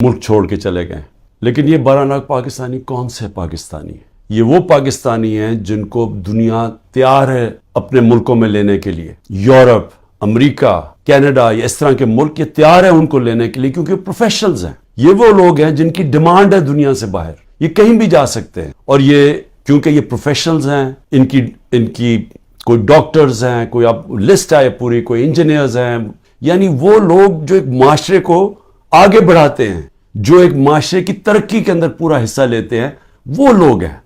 ملک چھوڑ کے چلے گئے. لیکن یہ 12 لاکھ پاکستانی کون سے پاکستانی ہیں؟ یہ وہ پاکستانی ہیں جن کو دنیا تیار ہے اپنے ملکوں میں لینے کے لیے. یورپ، امریکہ، کینیڈا، اس طرح کے ملک یہ تیار ہیں ان کو لینے کے لیے کیونکہ پروفیشنلز ہیں. یہ وہ لوگ ہیں جن کی ڈیمانڈ ہے دنیا سے باہر. یہ کہیں بھی جا سکتے ہیں اور یہ کیونکہ یہ پروفیشنلز ہیں، ان کی کوئی ڈاکٹرز ہیں، کوئی اب لسٹ ہے پوری، کوئی انجینئرز ہیں. یعنی وہ لوگ جو ایک معاشرے کو آگے بڑھاتے ہیں، جو ایک معاشرے کی ترقی کے اندر پورا حصہ لیتے ہیں، وہ لوگ ہیں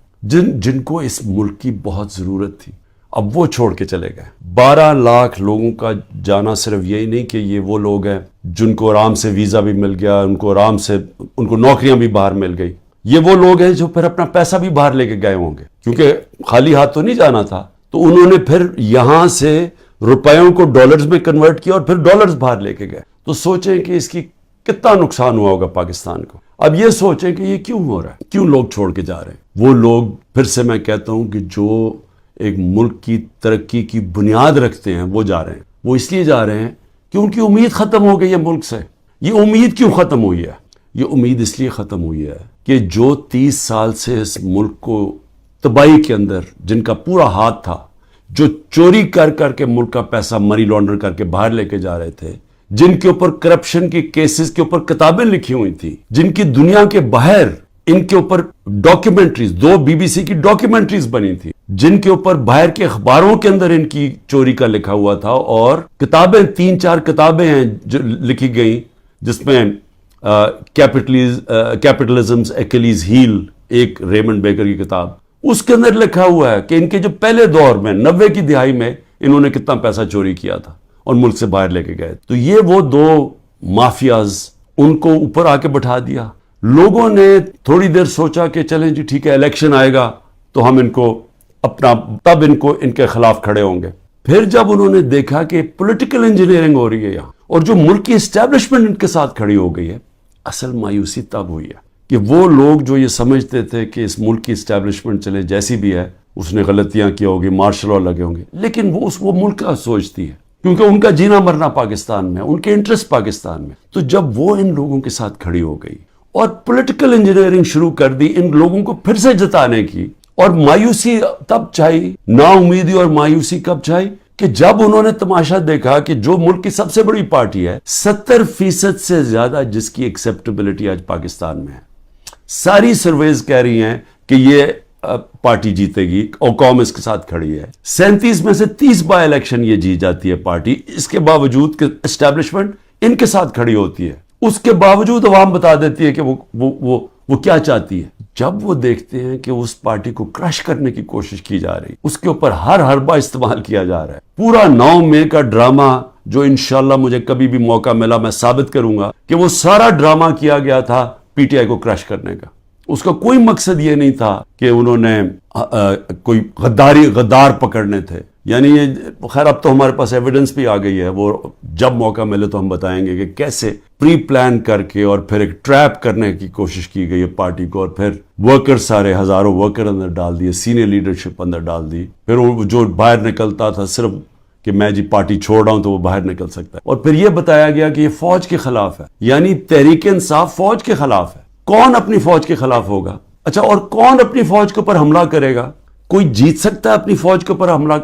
جن کو اس ملک کی بہت ضرورت تھی. اب وہ چھوڑ کے چلے گئے. 12 لاکھ لوگوں کا جانا صرف یہی نہیں کہ یہ وہ لوگ ہیں جن کو آرام سے ویزا بھی مل گیا، ان کو نوکریاں بھی باہر مل گئی. یہ وہ لوگ ہیں جو پھر اپنا پیسہ بھی باہر لے کے گئے ہوں گے کیونکہ خالی ہاتھ تو نہیں جانا تھا. تو انہوں نے پھر یہاں سے روپیوں کو ڈالرز میں کنورٹ کیا اور پھر ڈالرز باہر لے کے گئے. تو سوچیں کہ اس کی کتنا نقصان ہوا ہوگا پاکستان کو. اب یہ سوچیں کہ یہ کیوں ہو رہا ہے، کیوں لوگ چھوڑ کے جا رہے ہیں. وہ لوگ پھر سے میں کہتا ہوں کہ جو ایک ملک کی ترقی کی بنیاد رکھتے ہیں وہ جا رہے ہیں. وہ اس لیے جا رہے ہیں کہ ان کی امید ختم ہو گئی ہے ملک سے. یہ امید کیوں ختم ہوئی ہے؟ یہ امید اس لیے ختم ہوئی ہے کہ جو 30 سال سے اس ملک کو تباہی کے اندر جن کا پورا ہاتھ تھا، جو چوری کر کر کے ملک کا پیسہ منی لانڈر کر کے باہر لے کے جا رہے تھے، جن کے اوپر کرپشن کی کیسز کے اوپر کتابیں لکھی ہوئی تھی، جن کی دنیا کے باہر ان کے اوپر ڈاکیومنٹریز 2 BBC کی ڈاکیومنٹریز بنی تھی، جن کے اوپر باہر کے اخباروں کے اندر ان کی چوری کا لکھا ہوا تھا. اور کتابیں 3-4 کتابیں ہیں جو لکھی گئیں جس میں کیپٹلزمز ایکلیز ہیل، ایک ریمنڈ بیکر کی کتاب، اس کے اندر لکھا ہوا ہے کہ ان کے جو پہلے دور میں 90 کی دہائی میں انہوں نے کتنا پیسہ چوری کیا تھا اور ملک سے باہر لے کے گئے. تو یہ وہ 2 مافیاز، ان کو اوپر آ کے بٹھا دیا. لوگوں نے تھوڑی دیر سوچا کہ چلیں جی ٹھیک ہے الیکشن آئے گا تو ہم تب ان کے خلاف کھڑے ہوں گے. پھر جب انہوں نے دیکھا کہ پولیٹیکل انجینئرنگ ہو رہی ہے یہاں اور جو ملک کی اسٹیبلشمنٹ ان کے ساتھ کھڑی ہو گئی ہے، اصل مایوسی تب ہوئی ہے کہ وہ لوگ جو یہ سمجھتے تھے کہ اس ملک کی اسٹیبلشمنٹ چلے جیسی بھی ہے، اس نے غلطیاں کی ہوگی، مارشل لا لگے ہوں گے، لیکن وہ ملک کا سوچتی ہے کیونکہ ان کا جینا مرنا پاکستان میں، ان کے انٹرسٹ پاکستان میں. تو جب وہ ان لوگوں کے ساتھ کھڑی ہو گئی اور پولیٹیکل انجینئرنگ شروع کر دی ان لوگوں کو پھر سے جتانے کی، اور مایوسی تب چھائی، نا امیدی اور مایوسی کب چھائی کہ جب انہوں نے تماشا دیکھا کہ جو ملک کی سب سے بڑی پارٹی ہے، 70% سے زیادہ جس کی ایکسیپٹیبلٹی آج پاکستان میں ہے، ساری سرویز کہہ رہی ہیں کہ یہ پارٹی جیتے گی اور قوم اس کے ساتھ کھڑی ہے. 37 میں سے 30 بائی الیکشن یہ جیت جاتی ہے پارٹی، اس کے باوجود کہ اسٹیبلشمنٹ ان کے ساتھ کھڑی ہوتی ہے. اس کے باوجود عوام بتا دیتی ہے کہ وہ کیا چاہتی ہے. جب وہ دیکھتے ہیں کہ اس پارٹی کو کرش کرنے کی کوشش کی جا رہی، اس کے اوپر ہر حربہ استعمال کیا جا رہا ہے، پورا 9 مئی کا ڈرامہ جو انشاءاللہ مجھے کبھی بھی موقع ملا میں ثابت کروں گا کہ وہ سارا ڈرامہ کیا گیا تھا PTI کو کرش کرنے کا. اس کا کوئی مقصد یہ نہیں تھا کہ انہوں نے کوئی غدار پکڑنے تھے. یعنی یہ خیر اب تو ہمارے پاس ایویڈنس بھی آ گئی ہے، وہ جب موقع ملے تو ہم بتائیں گے کہ کیسے پری پلان کر کے اور پھر ایک ٹریپ کرنے کی کوشش کی گئی ہے پارٹی کو، اور پھر ورکر سارے ہزاروں ورکر اندر ڈال دیے، سینئر لیڈرشپ اندر ڈال دی. پھر وہ جو باہر نکلتا تھا صرف کہ میں جی پارٹی چھوڑ رہا ہوں تو وہ باہر نکل سکتا ہے. اور پھر یہ بتایا گیا کہ یہ فوج کے خلاف ہے، یعنی تحریک انصاف فوج کے خلاف ہے. کون اپنی فوج کے خلاف ہوگا؟ اچھا، اور کون اپنی فوج کے اوپر حملہ کرے گا؟ کوئی جیت سکتا ہے اپنی فوج کے اوپر حملہ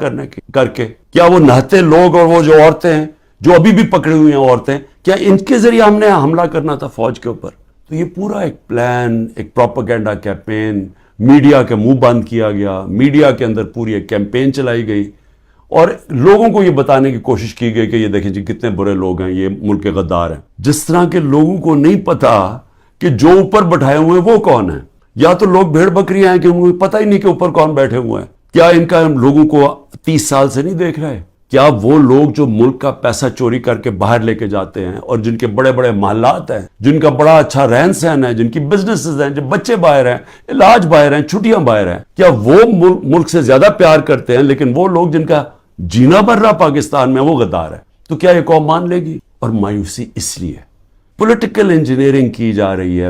کر کے؟ کیا وہ نہتے لوگ اور وہ جو عورتیں ہیں جو ابھی بھی پکڑی ہوئی ہیں عورتیں، کیا ان کے ذریعے ہم نے حملہ کرنا تھا فوج کے اوپر؟ تو یہ پورا ایک پلان، ایک پروپیگنڈا کیمپین، میڈیا کے منہ بند کیا گیا، میڈیا کے اندر پوری ایک کیمپین چلائی گئی اور لوگوں کو یہ بتانے کی کوشش کی گئی کہ یہ دیکھیں جی کتنے برے لوگ ہیں، یہ ملک کے غدار ہیں. جس طرح کے لوگوں کو نہیں پتا کہ جو اوپر بٹھائے ہوئے وہ کون ہیں. یا تو لوگ بھیڑ بکریاں ہیں کہ ان کو پتہ ہی نہیں کہ اوپر کون بیٹھے ہوئے ہیں. کیا ان کا لوگوں کو 30 سال سے نہیں دیکھ رہے؟ کیا وہ لوگ جو ملک کا پیسہ چوری کر کے باہر لے کے جاتے ہیں اور جن کے بڑے بڑے محلات ہیں، جن کا بڑا اچھا رہن سہن ہے، جن کی بزنسز ہیں، جو بچے باہر ہیں، علاج باہر ہیں، چھٹیاں باہر ہیں، کیا وہ ملک سے زیادہ پیار کرتے ہیں؟ لیکن وہ لوگ جن کا جینا بھر رہا پاکستان میں وہ غدار ہے. تو کیا یہ قوم مان لے گی؟ اور مایوسی اس لیے پولیٹیکل انجینئرنگ کی جا رہی ہے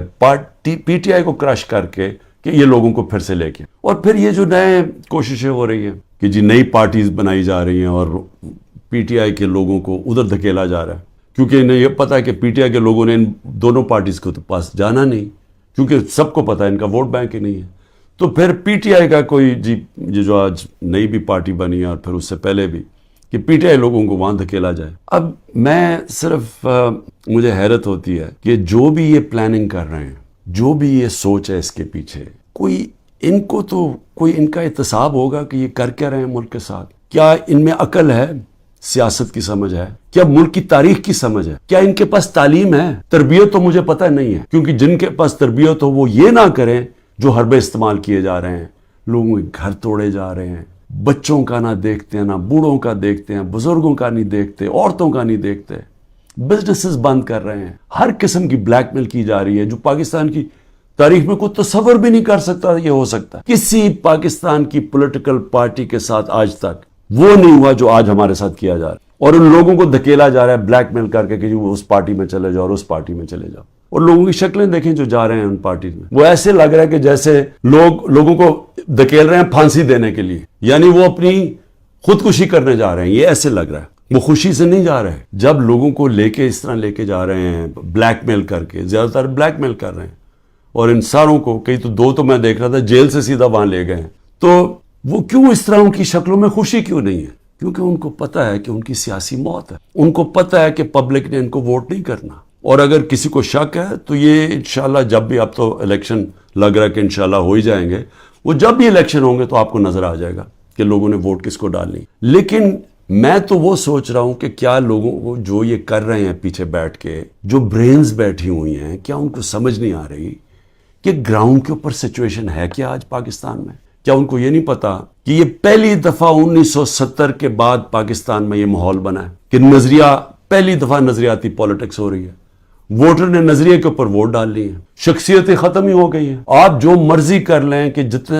PTI کو کرش کر کے کہ یہ لوگوں کو پھر سے لے کے، اور پھر یہ جو نئے کوششیں ہو رہی ہیں کہ جی نئی پارٹیز بنائی جا رہی ہیں اور PTI کے لوگوں کو ادھر دھکیلا جا رہا ہے. کیونکہ انہیں یہ پتا ہے کہ پی ٹی آئی کے لوگوں نے ان دونوں پارٹیز کو تو پاس جانا نہیں، کیونکہ سب کو پتا ہے ان کا ووٹ بینک ہی نہیں ہے. تو پھر پی ٹی آئی کا کوئی یہ جو آج نئی بھی پارٹی بنی ہے اور پھر اس سے پہلے بھی، کہ پی ٹی آئی لوگوں کو وہاں دھکیلا جائے. اب میں صرف مجھے حیرت ہوتی ہے کہ جو بھی یہ پلاننگ کر رہے ہیں، جو بھی یہ سوچ ہے اس کے پیچھے، کوئی ان کو تو کوئی ان کا احتساب ہوگا کہ یہ کر کیا رہے ہیں ملک کے ساتھ. کیا ان میں عقل ہے، سیاست کی سمجھ ہے، کیا ملک کی تاریخ کی سمجھ ہے، کیا ان کے پاس تعلیم ہے؟ تربیت تو مجھے پتہ نہیں ہے، کیونکہ جن کے پاس تربیت ہو وہ یہ نہ کریں جو حربے استعمال کیے جا رہے ہیں. لوگوں کے گھر توڑے جا رہے ہیں، بچوں کا نہ دیکھتے ہیں، نہ بوڑھوں کا دیکھتے ہیں، بزرگوں کا نہیں دیکھتے، عورتوں کا نہیں دیکھتے، بزنسز بند کر رہے ہیں، ہر قسم کی بلیک میل کی جا رہی ہے جو پاکستان کی تاریخ میں کوئی تصور بھی نہیں کر سکتا یہ ہو سکتا. کسی پاکستان کی پولیٹیکل پارٹی کے ساتھ آج تک وہ نہیں ہوا جو آج ہمارے ساتھ کیا جا رہا ہے. اور ان لوگوں کو دھکیلا جا رہا ہے بلیک میل کر کے کہ وہ اس پارٹی میں چلے جاؤ اور اس پارٹی میں چلے جاؤ. اور لوگوں کی شکلیں دیکھیں جو جا رہے ہیں ان پارٹیز میں، وہ ایسے لگ رہا ہے کہ جیسے لوگوں کو دھکیل رہے ہیں پھانسی دینے کے لیے، یعنی وہ اپنی خودکشی کرنے جا رہے ہیں. یہ ایسے لگ رہا ہے، وہ خوشی سے نہیں جا رہے. جب لوگوں کو لے کے اس طرح لے کے جا رہے ہیں بلیک میل کر کے، زیادہ تر بلیک میل کر رہے ہیں، اور ان ساروں کو کئی تو دو تو میں دیکھ رہا تھا جیل سے سیدھا وہاں لے گئے ہیں. تو وہ کیوں اس طرح ان کی شکلوں میں خوشی کیوں نہیں ہے؟ کیونکہ ان کو پتہ ہے کہ ان کی سیاسی موت ہے. ان کو پتہ ہے کہ پبلک نے ان کو ووٹ نہیں کرنا. اور اگر کسی کو شک ہے تو یہ انشاءاللہ جب بھی، اب تو الیکشن لگ رہا ہے کہ انشاءاللہ ہو ہی جائیں گے، وہ جب بھی الیکشن ہوں گے تو آپ کو نظر آ جائے گا کہ لوگوں نے ووٹ کس کو ڈالنی. لیکن میں تو وہ سوچ رہا ہوں کہ کیا لوگوں کو جو یہ کر رہے ہیں پیچھے بیٹھ کے، جو برینز بیٹھی ہوئی ہیں، کیا ان کو سمجھ نہیں آ رہی کہ گراؤنڈ کے اوپر سچویشن ہے کیا آج پاکستان میں؟ کیا ان کو یہ نہیں پتا کہ یہ پہلی دفعہ 1970 کے بعد پاکستان میں یہ ماحول بنا ہے کہ پہلی دفعہ نظریاتی پالیٹکس ہو رہی ہے. ووٹر نے نظریے کے اوپر ووٹ ڈال لی ہیں، شخصیتیں ختم ہی ہو گئی ہیں. آپ جو مرضی کر لیں کہ جتنے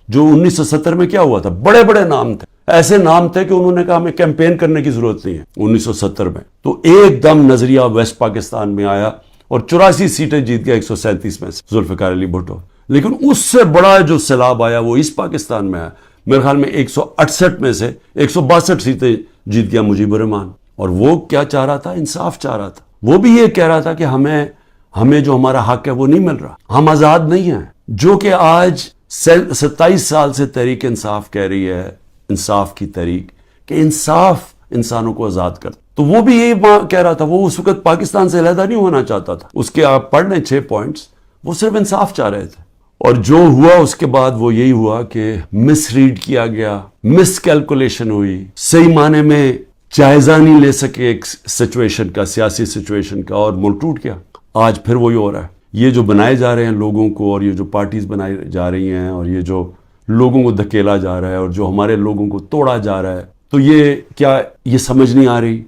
جو 1970 میں کیا ہوا تھا، بڑے بڑے نام تھے، ایسے نام تھے کہ انہوں نے کہا ہمیں کیمپین کرنے کی ضرورت نہیں ہے 1970 میں. تو ایک دم نظریہ ویسٹ پاکستان میں آیا اور 84 سیٹیں جیت گیا 137 میں سے ذوالفقار علی بھٹو. لیکن اس سے بڑا جو سیلاب آیا وہ اس پاکستان میں آیا. میرے خیال میں 168 میں سے 162 سیٹیں جیت گیا مجیب الرحمان. اور وہ کیا چاہ رہا تھا؟ انصاف چاہ رہا تھا. وہ بھی یہ کہہ رہا تھا کہ ہمیں جو ہمارا حق ہے وہ نہیں مل رہا، ہم آزاد نہیں ہیں. جو کہ آج 27 سال سے تحریک انصاف کہہ رہی ہے، انصاف کی تحریک، کہ انصاف انسانوں کو آزاد کرتا. تو وہ بھی یہی کہہ رہا تھا. وہ اس وقت پاکستان سے علیحدہ نہیں ہونا چاہتا تھا. اس کے آپ پڑھ لیں 6 پوائنٹس، وہ صرف انصاف چاہ رہے تھے. اور جو ہوا اس کے بعد وہ یہی ہوا کہ مس ریڈ کیا گیا، مس کیلکولیشن ہوئی، صحیح معنی میں جائزہ نہیں لے سکے ایک سچویشن کا، سیاسی سچویشن کا، اور ملک ٹوٹ گیا. آج پھر وہی ہو رہا ہے. یہ جو بنائے جا رہے ہیں لوگوں کو، اور یہ جو پارٹیز بنائی جا رہی ہیں، اور یہ جو لوگوں کو دھکیلا جا رہا ہے، اور جو ہمارے لوگوں کو توڑا جا رہا ہے، تو یہ کیا یہ سمجھ نہیں آ رہی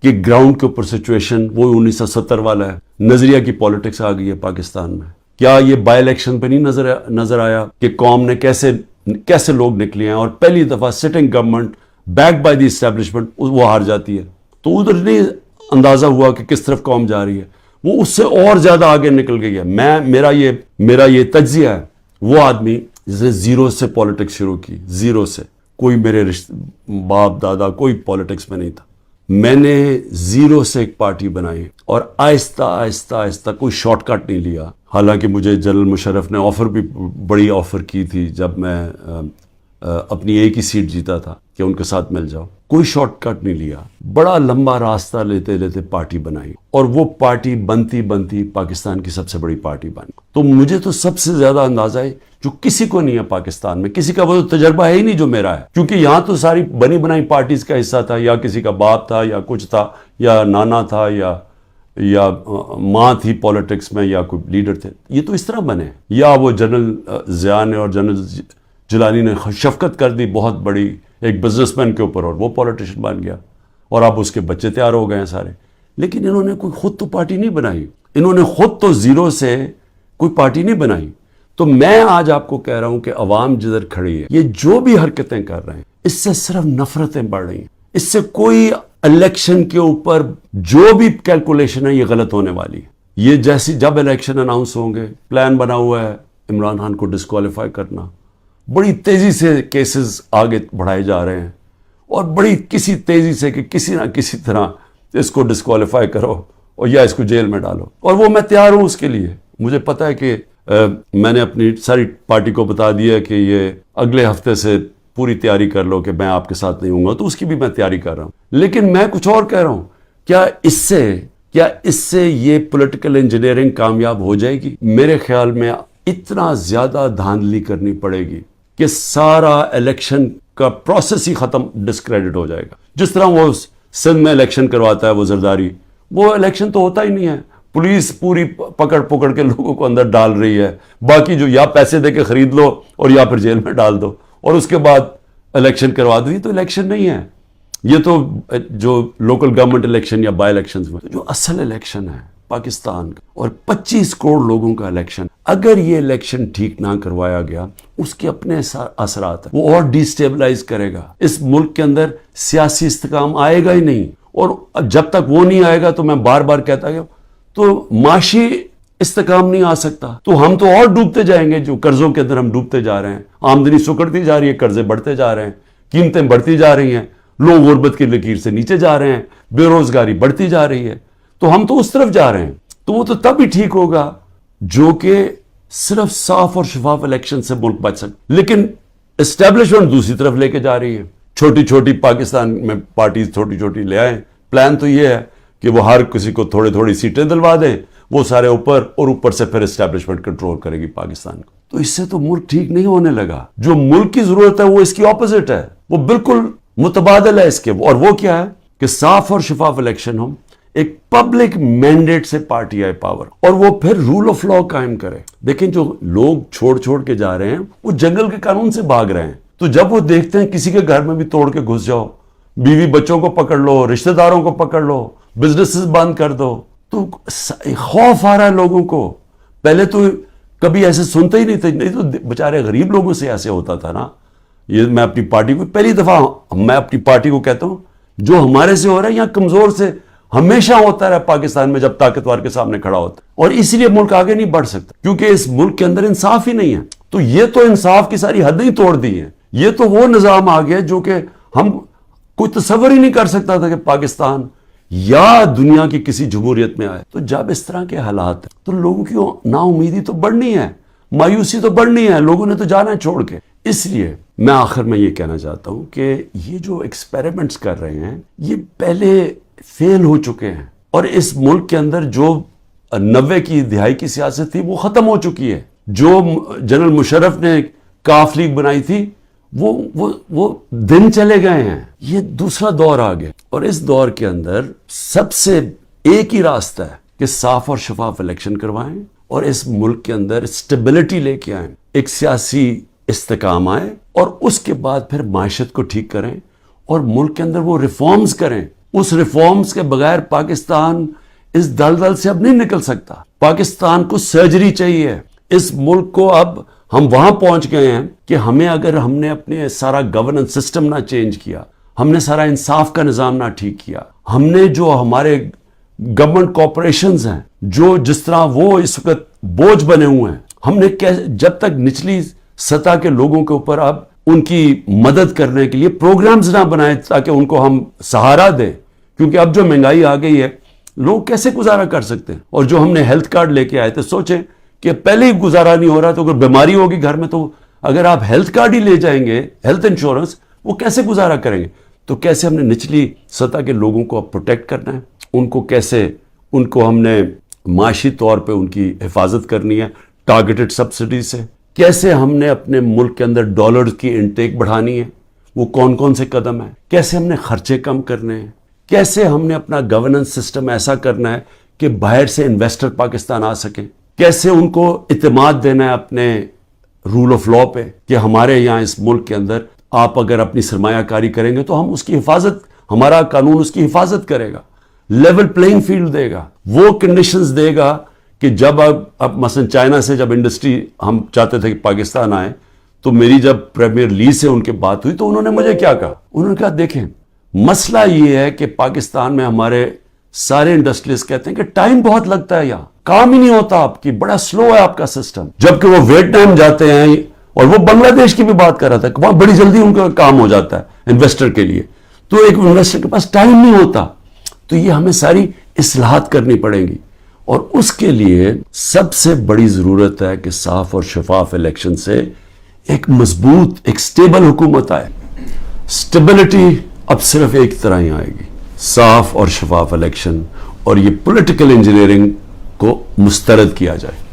کہ گراؤنڈ کے اوپر سچویشن وہ 1970 والا ہے. نظریہ کی پالیٹکس آ گئی ہے پاکستان میں. کیا یہ بائی الیکشن پہ نہیں نظر آیا کہ قوم نے کیسے لوگ نکلے ہیں، اور پہلی دفعہ sitting government back by the establishment وہ ہار جاتی ہے. تو ادھر نہیں اندازہ ہوا کہ کس طرف قوم جا رہی ہے. وہ اس سے اور زیادہ آگے نکل گئی ہے. میرا یہ تجزیہ ہے. وہ آدمی جس نے زیرو سے پالیٹکس شروع کی، زیرو سے، کوئی میرے باپ دادا کوئی پالیٹکس میں نہیں تھا. میں نے زیرو سے ایک پارٹی بنائی، اور آہستہ آہستہ آہستہ کوئی شارٹ کٹ نہیں لیا. حالانکہ مجھے جنرل مشرف نے آفر بھی بڑی آفر کی تھی جب میں اپنی ایک ہی سیٹ جیتا تھا کہ ان کے ساتھ مل جاؤ. کوئی شارٹ کٹ نہیں لیا. بڑا لمبا راستہ لیتے لیتے پارٹی بنائی، اور وہ پارٹی بنتی پاکستان کی سب سے بڑی پارٹی بنی. تو مجھے تو سب سے زیادہ اندازہ ہے جو کسی کو نہیں ہے پاکستان میں، کسی کا وہ تجربہ ہے ہی نہیں جو میرا ہے. کیونکہ یہاں تو ساری بنی بنائی پارٹیز کا حصہ تھا، یا کسی کا باپ تھا، یا کچھ تھا، یا نانا تھا، یا ماں تھی پالیٹکس میں، یا کوئی لیڈر تھے. یہ تو اس طرح بنے. یا وہ جنرل ضیاء نے اور جنرل جیلانی نے شفقت کر دی بہت بڑی ایک بزنس مین کے اوپر، اور وہ پولیٹیشین بن گیا، اور اب اس کے بچے تیار ہو گئے ہیں سارے. لیکن انہوں نے کوئی خود تو پارٹی نہیں بنائی. انہوں نے خود تو زیرو سے کوئی پارٹی نہیں بنائی. تو میں آج آپ کو کہہ رہا ہوں کہ عوام جدھر کھڑی ہے، یہ جو بھی حرکتیں کر رہے ہیں، اس سے صرف نفرتیں بڑھ رہی ہیں. اس سے کوئی الیکشن کے اوپر جو بھی کیلکولیشن ہے یہ غلط ہونے والی ہے. یہ جب الیکشن اناؤنس ہوں گے، پلان بنا ہوا ہے عمران خان کو ڈسکوالیفائی کرنا. بڑی تیزی سے کیسز آگے بڑھائے جا رہے ہیں، اور بڑی کسی تیزی سے کہ کسی نہ کسی طرح اس کو ڈسکوالیفائی کرو اور یا اس کو جیل میں ڈالو، اور وہ میں تیار ہوں اس کے لیے. مجھے پتا ہے کہ میں نے اپنی ساری پارٹی کو بتا دیا کہ یہ اگلے ہفتے سے پوری تیاری کر لو کہ میں آپ کے ساتھ نہیں ہوں گا، تو اس کی بھی میں تیاری کر رہا ہوں. لیکن میں کچھ اور کہہ رہا ہوں، کیا اس سے یہ پولیٹیکل انجینئرنگ کامیاب ہو جائے گی؟ میرے خیال میں اتنا زیادہ دھاندلی کرنی پڑے گی کہ سارا الیکشن کا پروسیس ہی ختم، ڈسکریڈٹ ہو جائے گا. جس طرح وہ سندھ میں الیکشن کرواتا ہے وہ زرداری، وہ الیکشن تو ہوتا ہی نہیں ہے. پولیس پوری پکڑ کے لوگوں کو اندر ڈال رہی ہے، باقی جو یا پیسے دے کے خرید لو اور یا پھر جیل میں ڈال دو، اور اس کے بعد الیکشن کروا دو. یہ تو الیکشن نہیں ہے، یہ تو جو لوکل گورنمنٹ الیکشن یا بائی الیکشنز میں جو اصل الیکشن ہے پاکستان کا، اور 25 کروڑ لوگوں کا الیکشن، اگر یہ الیکشن ٹھیک نہ کروایا گیا اس کے اپنے اثرات ہیں. وہ اور ڈیسٹیبلائز کرے گا. اس ملک کے اندر سیاسی استحکام آئے گا ہی نہیں، اور جب تک وہ نہیں آئے گا تو میں بار بار کہتا ہوں تو معاشی استحکام نہیں آ سکتا. تو ہم تو اور ڈوبتے جائیں گے، جو قرضوں کے اندر ہم ڈوبتے جا رہے ہیں. آمدنی سکڑتی جا رہی ہے، قرضے بڑھتے جا رہے ہیں، قیمتیں بڑھتی جا رہی ہیں، لوگ غربت کی لکیر سے نیچے جا رہے ہیں، بے روزگاری بڑھتی جا رہی ہے. تو ہم تو اس طرف جا رہے ہیں. تو وہ تو تب ہی ٹھیک ہوگا جو کہ صرف صاف اور شفاف الیکشن سے ملک بچ سکے. لیکن اسٹیبلشمنٹ دوسری طرف لے کے جا رہی ہے. چھوٹی چھوٹی پاکستان میں پارٹیز چھوٹی چھوٹی لے آئیں. پلان تو یہ ہے کہ وہ ہر کسی کو تھوڑی سیٹیں دلوا دیں، وہ سارے اوپر، اور اوپر سے پھر اسٹیبلشمنٹ کنٹرول کرے گی پاکستان کو. تو اس سے تو ملک ٹھیک نہیں ہونے لگا. جو ملک کی ضرورت ہے وہ اس کی اپوزٹ ہے، وہ بالکل متبادل ہے اس کے. اور وہ کیا ہے کہ صاف اور شفاف الیکشن ہو، ایک پبلک مینڈیٹ سے پارٹی آئے پاور، اور وہ پھر رول آف لا قائم کرے. دیکھیں جو لوگ چھوڑ کے جا رہے ہیں وہ جنگل کے قانون سے بھاگ رہے ہیں. تو جب وہ دیکھتے ہیں کسی کے گھر میں بھی توڑ کے گھس جاؤ، بیوی بچوں کو پکڑ لو، رشتہ داروں کو پکڑ لو، بزنسز بند کر دو، تو خوف آ رہا ہے لوگوں کو. پہلے تو کبھی ایسے سنتے ہی نہیں تھے، نہیں تو بےچارے غریب لوگوں سے ایسے ہوتا تھا نا. یہ میں اپنی پارٹی کو پہلی دفعہ میں اپنی پارٹی کو کہتا ہوں، جو ہمارے سے ہو رہا ہے یا کمزور سے ہمیشہ ہوتا رہا پاکستان میں جب طاقتور کے سامنے کھڑا ہوتا، اور اسی لیے ملک آگے نہیں بڑھ سکتا کیونکہ اس ملک کے اندر انصاف ہی نہیں ہے. تو یہ تو انصاف کی ساری حدیں ہی توڑ دی ہیں. یہ تو وہ نظام آ گیا جو کہ ہم کوئی تصور ہی نہیں کر سکتا تھا کہ پاکستان یا دنیا کی کسی جمہوریت میں آئے. تو جب اس طرح کے حالات ہیں تو لوگوں کی نا امیدی تو بڑھنی ہے، مایوسی تو بڑھنی ہے، لوگوں نے تو جانا ہے چھوڑ کے. اس لیے میں آخر میں یہ کہنا چاہتا ہوں کہ یہ جو ایکسپیریمنٹس کر رہے ہیں یہ پہلے فیل ہو چکے ہیں، اور اس ملک کے اندر جو 90 کی دہائی کی سیاست تھی وہ ختم ہو چکی ہے. جو جنرل مشرف نے کاف لیگ بنائی تھی وہ دن چلے گئے ہیں. یہ دوسرا دور آ گیا، اور اس دور کے اندر سب سے ایک ہی راستہ ہے کہ صاف اور شفاف الیکشن کروائیں اور اس ملک کے اندر اسٹیبلٹی لے کے آئیں، ایک سیاسی استحکام آئے، اور اس کے بعد پھر معیشت کو ٹھیک کریں اور ملک کے اندر وہ ریفارمز کریں. اس ریفارمز کے بغیر پاکستان اس دلدل سے اب نہیں نکل سکتا. پاکستان کو سرجری چاہیے. اس ملک کو اب ہم وہاں پہنچ گئے ہیں کہ اگر ہم نے اپنے سارا گورننس سسٹم نہ چینج کیا، ہم نے سارا انصاف کا نظام نہ ٹھیک کیا، ہم نے جو ہمارے گورنمنٹ کارپوریشنز ہیں جو جس طرح وہ اس وقت بوجھ بنے ہوئے ہیں، ہم نے جب تک نچلی سطح کے لوگوں کے اوپر اب ان کی مدد کرنے کے لیے پروگرامز نہ بنائے تاکہ ان کو ہم سہارا دیں. کیونکہ اب جو مہنگائی آ گئی ہے لوگ کیسے گزارا کر سکتے ہیں. اور جو ہم نے ہیلتھ کارڈ لے کے آئے تھے، سوچیں کہ پہلے ہی گزارا نہیں ہو رہا تو اگر بیماری ہوگی گھر میں، تو اگر آپ ہیلتھ کارڈ ہی لے جائیں گے، ہیلتھ انشورنس، وہ کیسے گزارا کریں گے. تو کیسے ہم نے نچلی سطح کے لوگوں کو اب پروٹیکٹ کرنا ہے، ان کو ہم نے معاشی طور پہ ان کی حفاظت کرنی ہے ٹارگیٹڈ سبسڈی سے. کیسے ہم نے اپنے ملک کے اندر ڈالرز کی انٹیک بڑھانی ہے، وہ کون سے قدم ہیں. کیسے ہم نے خرچے کم کرنے ہیں. کیسے ہم نے اپنا گورننس سسٹم ایسا کرنا ہے کہ باہر سے انویسٹر پاکستان آ سکیں. کیسے ان کو اعتماد دینا ہے اپنے رول آف لا پہ کہ ہمارے یہاں اس ملک کے اندر آپ اگر اپنی سرمایہ کاری کریں گے تو ہم اس کی حفاظت، ہمارا قانون اس کی حفاظت کرے گا، لیول پلینگ فیلڈ دے گا، وہ کنڈیشنز دے گا کہ جب اب مثلا چائنا سے جب انڈسٹری ہم چاہتے تھے کہ پاکستان آئے، تو میری جب پریمیئر لی سے ان کے بات ہوئی تو انہوں نے مجھے کیا کہا، انہوں نے کہا دیکھیں مسئلہ یہ ہے کہ پاکستان میں ہمارے سارے انڈسٹریز کہتے ہیں کہ ٹائم بہت لگتا ہے، یہاں کام ہی نہیں ہوتا آپ کی، بڑا سلو ہے آپ کا سسٹم. جبکہ وہ ویتنام جاتے ہیں، اور وہ بنگلہ دیش کی بھی بات کر رہا تھا کہ وہاں بڑی جلدی ان کا کام ہو جاتا ہے انویسٹر کے لیے. تو ایک انویسٹر کے پاس ٹائم نہیں ہوتا. تو یہ ہمیں ساری اصلاحات کرنی پڑیں گی، اور اس کے لیے سب سے بڑی ضرورت ہے کہ صاف اور شفاف الیکشن سے ایک مضبوط، ایک سٹیبل حکومت آئے۔ سٹیبلٹی اب صرف ایک طرح ہی آئے گی، صاف اور شفاف الیکشن، اور یہ پولیٹیکل انجینئرنگ کو مسترد کیا جائے۔